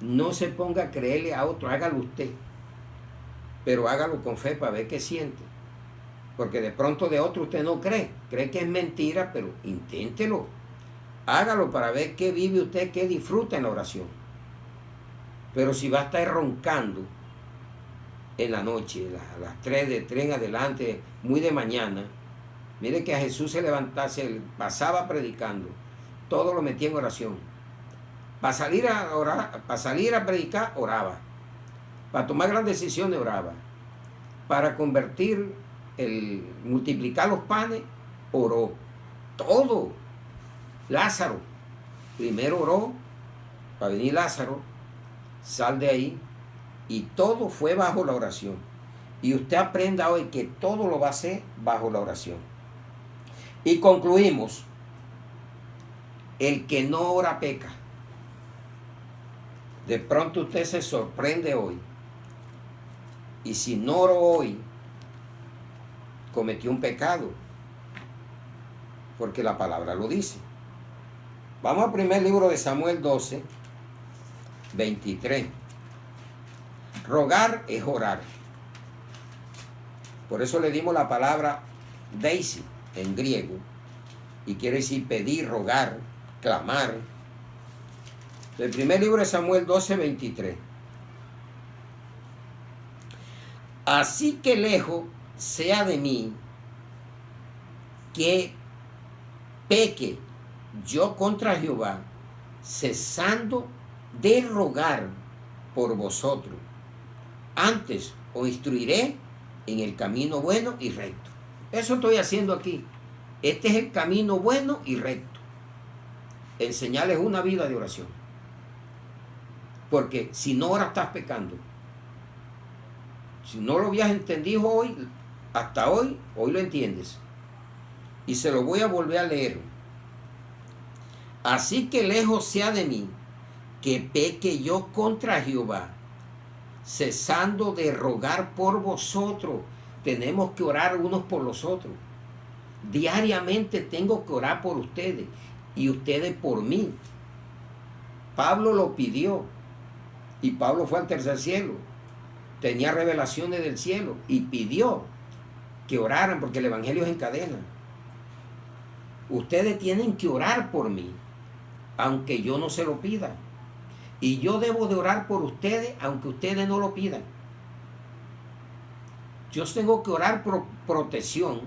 No se ponga a creerle a otro, hágalo usted, pero hágalo con fe para ver qué siente. Porque de pronto de otro usted no cree que es mentira, pero inténtelo. Hágalo para ver qué vive usted, qué disfruta en la oración. Pero si va a estar roncando en la noche, a las 3 en adelante, muy de mañana, mire que a Jesús se levantaba, se pasaba predicando, todo lo metía en oración. Para salir a orar, para salir a predicar, oraba. Para tomar grandes decisiones, oraba. Para multiplicar los panes, oró. Todo. Lázaro, primero oró, para venir Lázaro, sal de ahí, y todo fue bajo la oración. Y usted aprenda hoy que todo lo va a hacer bajo la oración. Y concluimos, el que no ora peca. De pronto usted se sorprende hoy, y si no oró hoy, cometió un pecado, porque la palabra lo dice. Vamos al primer libro de Samuel 12, 23. Rogar es orar. Por eso le dimos la palabra deisi en griego, y quiere decir pedir, rogar, clamar. El primer libro de Samuel 12, 23. Así que lejos sea de mí que peque yo contra Jehová, cesando de rogar por vosotros. Antes os instruiré en el camino bueno y recto. Eso estoy haciendo aquí. Este es el camino bueno y recto. Enseñarles una vida de oración. Porque si no oras estás pecando. Si no lo habías entendido hoy, hasta hoy lo entiendes. Y se lo voy a volver a leer. Así que lejos sea de mí que peque yo contra Jehová, cesando de rogar por vosotros. Tenemos que orar unos por los otros. Diariamente tengo que orar por ustedes y ustedes por mí. Pablo lo pidió y Pablo fue al tercer cielo. Tenía revelaciones del cielo y pidió que oraran porque el evangelio es en cadena. Ustedes tienen que orar por mí, aunque yo no se lo pida. Y yo debo de orar por ustedes, aunque ustedes no lo pidan. Yo tengo que orar por protección,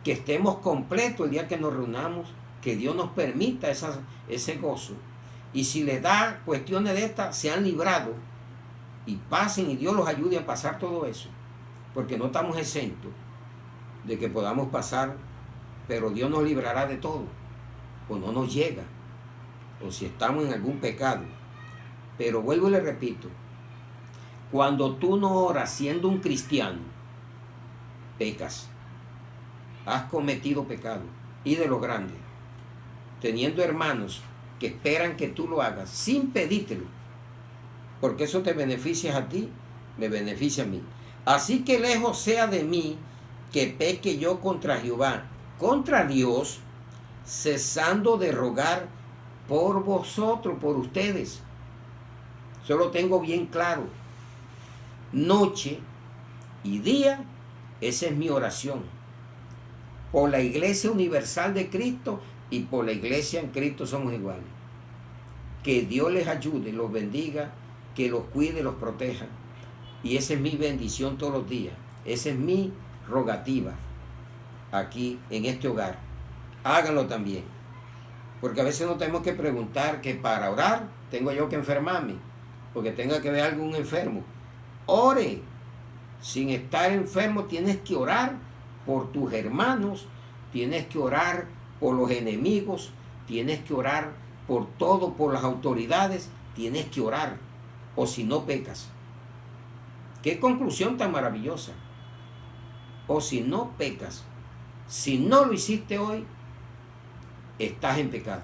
que estemos completos el día que nos reunamos, que Dios nos permita ese gozo. Y si les da cuestiones de estas, sean librados y pasen y Dios los ayude a pasar todo eso. Porque no estamos exentos de que podamos pasar, pero Dios nos librará de todo. O no nos llega, o si estamos en algún pecado. Pero vuelvo y le repito, cuando tú no oras siendo un cristiano, pecas. Has cometido pecado, y de los grandes, teniendo hermanos que esperan que tú lo hagas sin pedírtelo, porque eso te beneficia a ti, me beneficia a mí. Así que lejos sea de mí que peque yo contra Jehová, contra Dios, cesando de rogar por vosotros, por ustedes. Yo lo tengo bien claro. Noche y día, esa es mi oración. Por la Iglesia Universal de Cristo y por la Iglesia en Cristo somos iguales. Que Dios les ayude, los bendiga, que los cuide, los proteja. Y esa es mi bendición todos los días. Esa es mi rogativa aquí en este hogar. Háganlo también. Porque a veces nos tenemos que preguntar que para orar tengo yo que enfermarme, porque tenga que ver algún enfermo. Ore. Sin estar enfermo tienes que orar por tus hermanos, tienes que orar por los enemigos, tienes que orar por todo, por las autoridades, tienes que orar, o si no pecas. Qué conclusión tan maravillosa. O si no pecas, si no lo hiciste hoy, estás en pecado.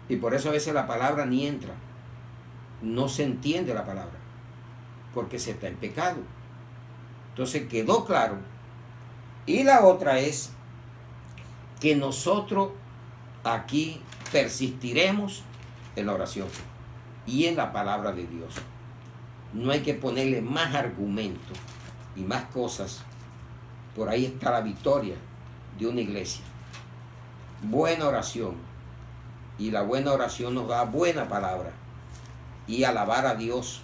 Y por eso a veces la palabra ni entra, no se entiende la palabra, porque se está en pecado. Entonces quedó claro. Y la otra es que nosotros aquí persistiremos en la oración y en la palabra de Dios. No hay que ponerle más argumentos y más cosas. Por ahí está la victoria de una iglesia. Buena oración. Y la buena oración nos da buena palabra. Y alabar a Dios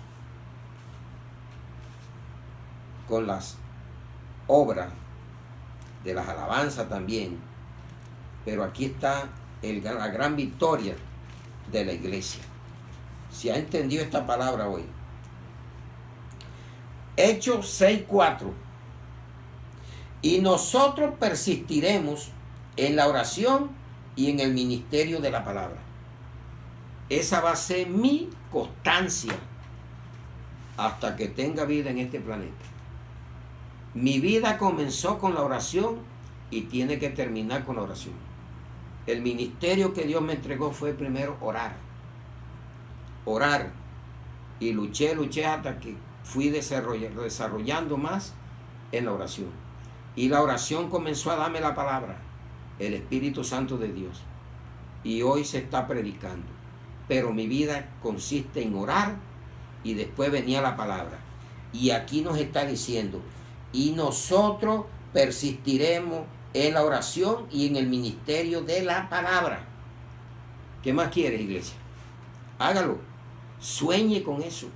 con las obras de las alabanzas también. Pero aquí está la gran victoria de la iglesia. Si ha entendido esta palabra hoy. Hechos 6:4. Y nosotros persistiremos en la oración y en el ministerio de la palabra. Esa va a ser mi constancia hasta que tenga vida en este planeta. Mi vida comenzó con la oración y tiene que terminar con la oración. El ministerio que Dios me entregó fue primero orar. Orar. Y luché hasta que fui desarrollando más en la oración. Y la oración comenzó a darme la palabra, el Espíritu Santo de Dios. Y hoy se está predicando. Pero mi vida consiste en orar y después venía la palabra. Y aquí nos está diciendo, y nosotros persistiremos en la oración y en el ministerio de la palabra. ¿Qué más quieres, iglesia? Hágalo. Sueñe con eso.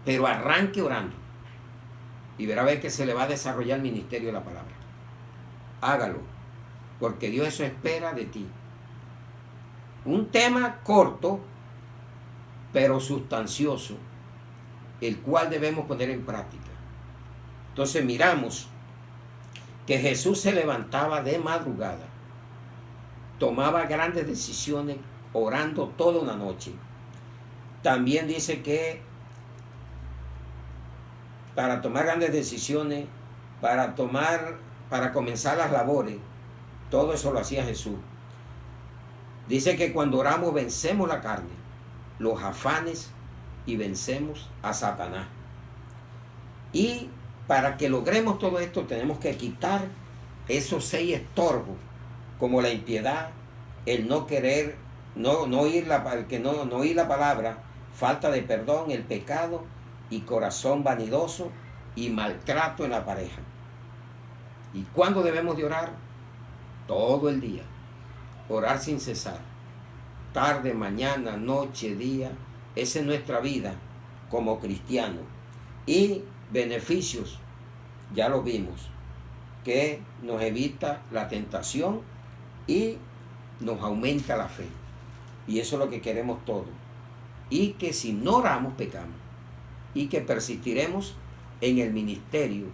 Pero arranque orando. Y verá a ver que se le va a desarrollar el ministerio de la palabra. Hágalo. Porque Dios eso espera de ti. Un tema corto, pero sustancioso, el cual debemos poner en práctica. Entonces miramos que Jesús se levantaba de madrugada, tomaba grandes decisiones orando toda una noche. También dice que para tomar grandes decisiones, para comenzar las labores, todo eso lo hacía Jesús. Dice que cuando oramos vencemos la carne, los afanes y vencemos a Satanás. Y para que logremos todo esto tenemos que quitar esos 6 estorbos, como la impiedad, el no querer, no oír la palabra, falta de perdón, el pecado y corazón vanidoso y maltrato en la pareja. ¿Y cuándo debemos de orar? Todo el día. Orar sin cesar. Tarde, mañana, noche, día. Esa es nuestra vida como cristianos. Y beneficios, ya lo vimos, que nos evita la tentación y nos aumenta la fe. Y eso es lo que queremos todos. Y que si no oramos, pecamos. Y que persistiremos en el ministerio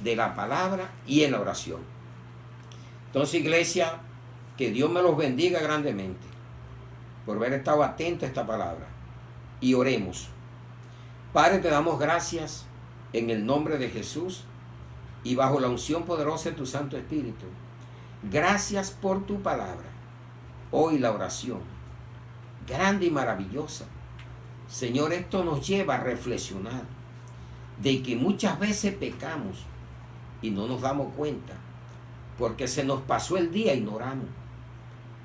de la palabra y en la oración. Entonces, iglesia, que Dios me los bendiga grandemente por haber estado atento a esta palabra. Y oremos. Padre, te damos gracias en el nombre de Jesús y bajo la unción poderosa de tu Santo Espíritu. Gracias por tu palabra. Hoy la oración, grande y maravillosa. Señor, esto nos lleva a reflexionar de que muchas veces pecamos y no nos damos cuenta porque se nos pasó el día y no oramos.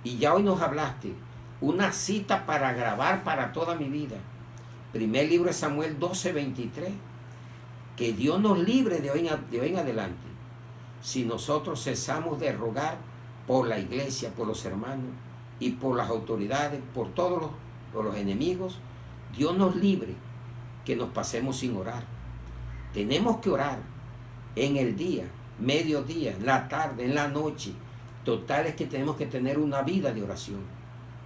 Y ya hoy nos hablaste una cita para grabar para toda mi vida. Primer libro de Samuel 12:23. Que Dios nos libre de hoy en adelante. Si nosotros cesamos de rogar por la iglesia, por los hermanos y por las autoridades, por todos los enemigos, Dios nos libre que nos pasemos sin orar. Tenemos que orar en el día, mediodía, en la tarde, en la noche. Total es que tenemos que tener una vida de oración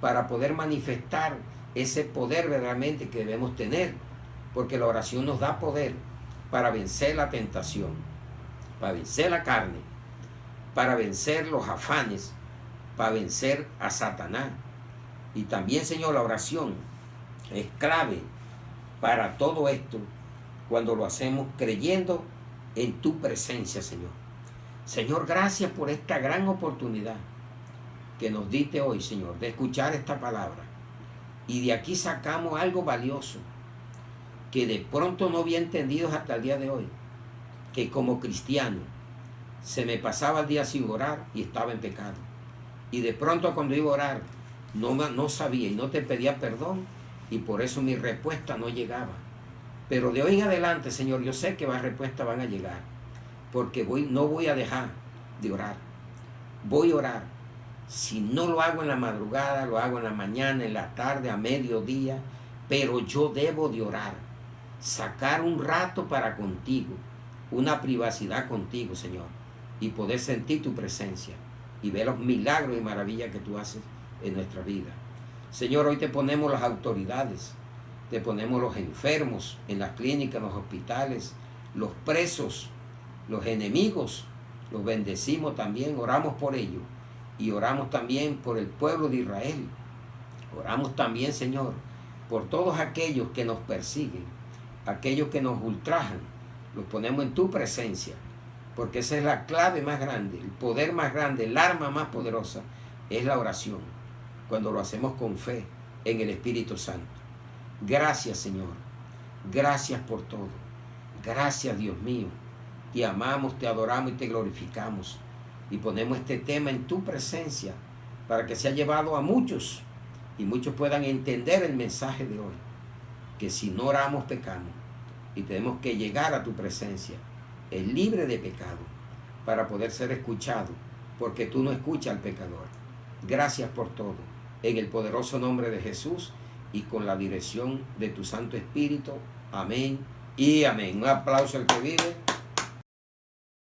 para poder manifestar ese poder verdaderamente que debemos tener, porque la oración nos da poder para vencer la tentación, para vencer la carne, para vencer los afanes, para vencer a Satanás. Y también, Señor, la oración es clave para todo esto cuando lo hacemos creyendo en tu presencia, Señor. Señor, gracias por esta gran oportunidad que nos diste hoy, Señor, de escuchar esta palabra. Y de aquí sacamos algo valioso que de pronto no había entendido hasta el día de hoy. Que como cristiano se me pasaba el día sin orar y estaba en pecado. Y de pronto cuando iba a orar no sabía y no te pedía perdón, y por eso mi respuesta no llegaba. Pero de hoy en adelante, Señor, yo sé que las respuestas van a llegar, porque no voy a dejar de orar. Voy a orar. Si no lo hago en la madrugada, lo hago en la mañana, en la tarde, a mediodía, pero yo debo de orar. Sacar un rato para contigo, una privacidad contigo, Señor, y poder sentir tu presencia y ver los milagros y maravillas que tú haces en nuestra vida. Señor, hoy te ponemos las autoridades, te ponemos los enfermos en las clínicas, en los hospitales, los presos, los enemigos, los bendecimos también, oramos por ellos, y oramos también por el pueblo de Israel. Oramos también, Señor, por todos aquellos que nos persiguen, aquellos que nos ultrajan, los ponemos en tu presencia, porque esa es la clave más grande, el poder más grande, el arma más poderosa, es la oración, cuando lo hacemos con fe en el Espíritu Santo. Gracias, Señor, gracias por todo, gracias, Dios mío, te amamos, te adoramos y te glorificamos, y ponemos este tema en tu presencia, para que sea llevado a muchos, y muchos puedan entender el mensaje de hoy, que si no oramos pecamos, y tenemos que llegar a tu presencia, es libre de pecado, para poder ser escuchado, porque tú no escuchas al pecador. Gracias por todo, en el poderoso nombre de Jesús, y con la dirección de tu Santo Espíritu. Amén y amén. Un aplauso al que vive.